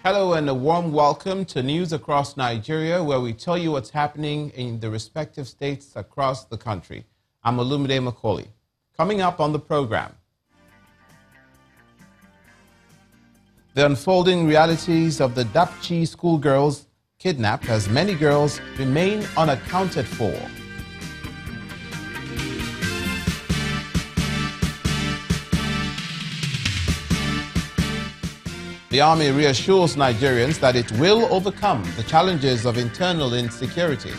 Hello and a warm welcome to News Across Nigeria, where we tell you what's happening in the respective states across the country. I'm Olumide Macaulay. Coming up on the program, the unfolding realities of the Dutchi schoolgirls kidnapped as many girls remain unaccounted for. The army reassures Nigerians that it will overcome the challenges of internal insecurity.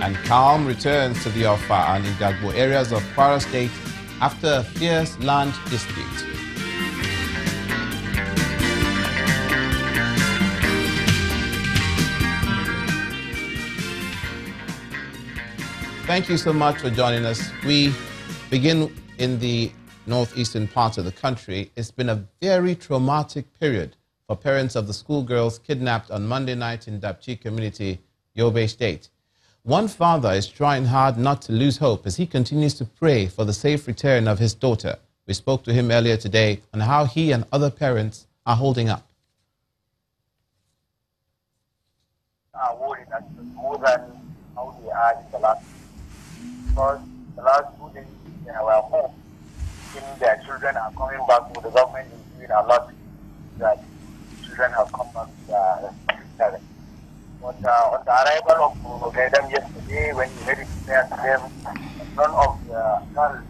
And calm returns to the Ofa and Igagbo areas of Kwara State after a fierce land dispute. Thank you so much for joining us. We begin in the northeastern part of the country. It's been a very traumatic period for parents of the schoolgirls kidnapped on Monday night in Dutchi community, Yobe State. One father is trying hard not to lose hope as he continues to pray for the safe return of his daughter. We spoke to him earlier today on how he and other parents are holding up. Worried that more than how they are in the last. Because the last 2 days they were home, seeing their children are coming back, with the government is doing a lot that children have come back to their parents. But on the arrival of them yesterday, when we made it clear to them, none of the girls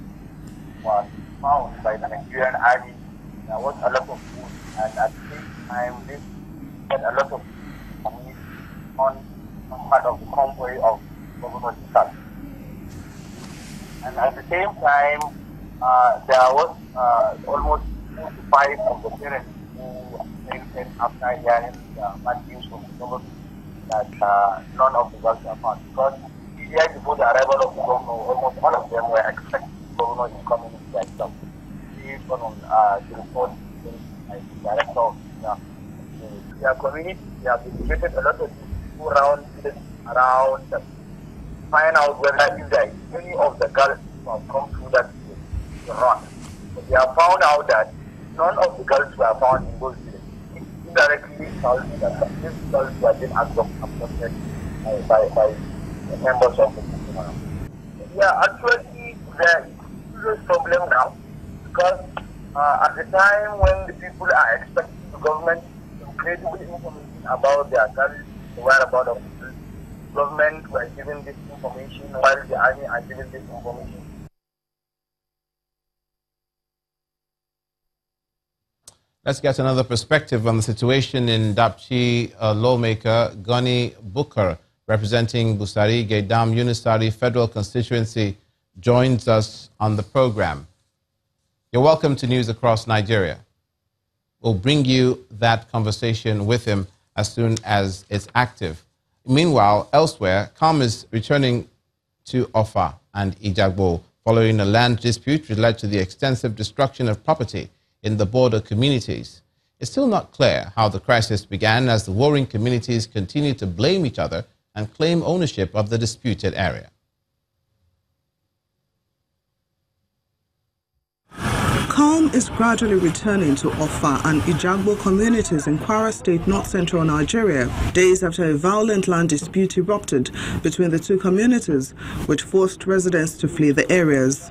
was found by the Nigerian army. There was a lot of food, and at the same time, they had a lot of community on some part of the convoy of Governor Dutchi. And at the same time, there was almost 4 to 5 of the parents who fainted after hearing the bad news from the government that none of the girls were found. Because years before the arrival of the governor, almost all of them were expecting the governor is coming to their job. Based on the report by the director of their community, they have educated a lot of people around to find out whether if there is any of the girls who have come through that run. But they have found out that none of the girls were found in those villages. It indirectly tells me that these girls were being abducted by the members of the community. Yeah, actually, there is a serious problem now because at the time when the people are expecting the government incredible information about their girls, the whereabouts of the government were giving this information while the army are giving this information. Let's get another perspective on the situation in Dutchi. Lawmaker Gani Bukar, representing Busari Gaidam Unisari Federal Constituency, joins us on the program. You're welcome to News Across Nigeria. We'll bring you that conversation with him as soon as it's active. Meanwhile, elsewhere, calm is returning to Ofa and Igagbo following a land dispute which led to the extensive destruction of property in the border communities. It's still not clear how the crisis began as the warring communities continue to blame each other and claim ownership of the disputed area. Calm is gradually returning to Ofa and Igagbo communities in Kwara State, north-central Nigeria, days after a violent land dispute erupted between the two communities, which forced residents to flee the areas.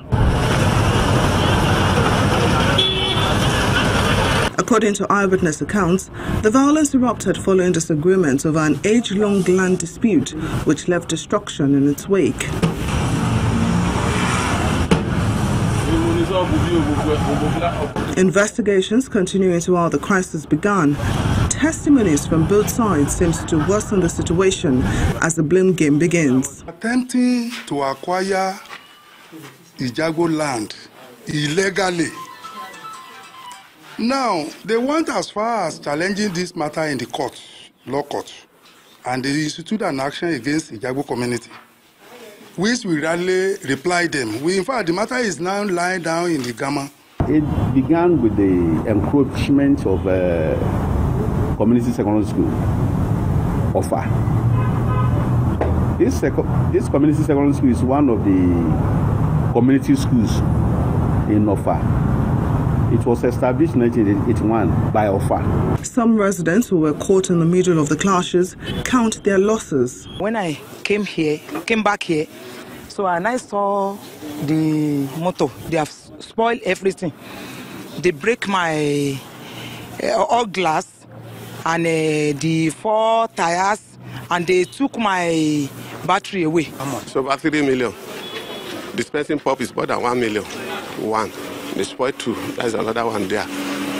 According to eyewitness accounts, the violence erupted following disagreements over an age-long land dispute, which left destruction in its wake. Investigations continue into how the crisis began. Testimonies from both sides seems to worsen the situation as the blame game begins. Attempting to acquire Igagbo land illegally. Now, they went as far as challenging this matter in the court, law court, and they instituted an action against Igagbo community, which we rarely reply them. In fact, the matter is now lying down in the Gama. It began with the encroachment of community secondary school, Ofa. This community secondary school is one of the community schools in Ofa. It was established in 1981 by Ofa. Some residents who were caught in the middle of the clashes count their losses. When I came back here, so and I saw the motor, they have spoiled everything. They break my all glass and the 4 tires, and they took my battery away. So about 3 million. Dispensing pump is more than 1 million. One. They spoiled 2. There's another one there.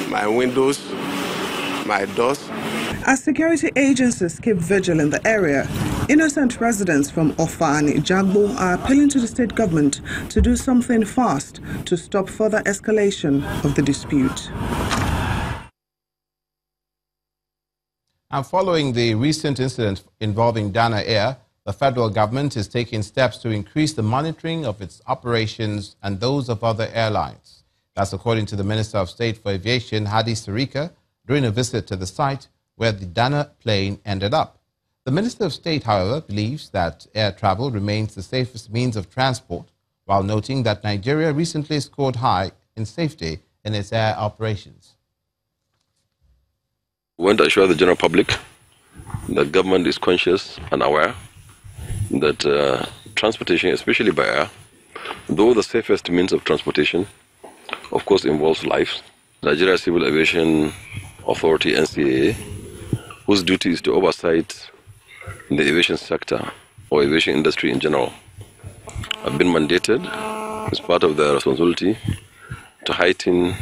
My windows, my doors. As security agencies keep vigil in the area, innocent residents from Ofa and Ijagbo are appealing to the state government to do something fast to stop further escalation of the dispute. And following the recent incident involving Dana Air, the federal government is taking steps to increase the monitoring of its operations and those of other airlines. That's according to the Minister of State for Aviation, Hadi Sirika, during a visit to the site where the Dana plane ended up. The Minister of State, however, believes that air travel remains the safest means of transport, while noting that Nigeria recently scored high in safety in its air operations. We want to assure the general public that government is conscious and aware that transportation, especially by air, though the safest means of transportation, of course involves lives. Nigeria Civil Aviation Authority, NCAA, whose duty is to oversight the aviation sector or aviation industry in general, have been mandated as part of their responsibility to heighten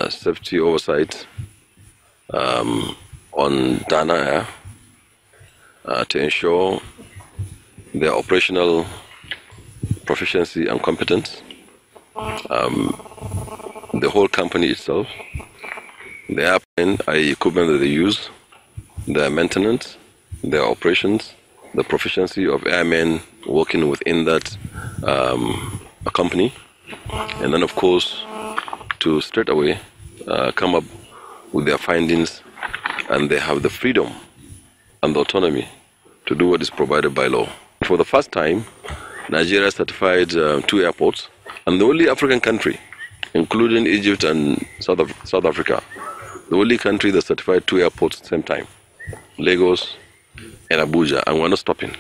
safety oversight on Dana Air to ensure their operational proficiency and competence. The whole company itself, the airplane, i.e. equipment that they use, their maintenance, their operations, the proficiency of airmen working within that company, and then of course to straight away come up with their findings, and they have the freedom and the autonomy to do what is provided by law. For the first time, Nigeria certified 2 airports, and the only African country, including Egypt and South Africa, the only country that certified 2 airports at the same time, Lagos and Abuja, and we're not stopping.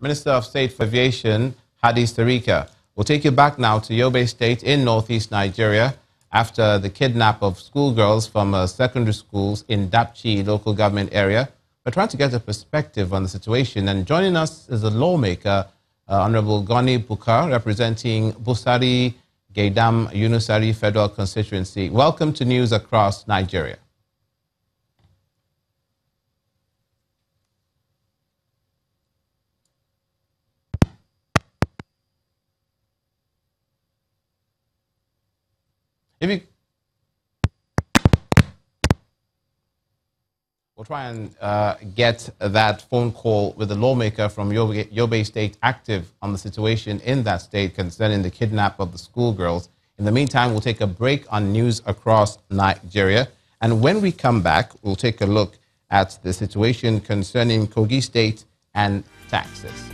Minister of State for Aviation, Hadi Sirika, will take you back now to Yobe State in northeast Nigeria after the kidnap of schoolgirls from secondary schools in Dutchi local government area. We're trying to get a perspective on the situation, and joining us is a lawmaker, Honorable Gani Bukar, representing Busari Gaidam Yunusari Federal Constituency. Welcome to News Across Nigeria. We'll try and get that phone call with the lawmaker from Yobe State active on the situation in that state concerning the kidnap of the schoolgirls. In the meantime, we'll take a break on News Across Nigeria. And when we come back, we'll take a look at the situation concerning Kogi State and taxes.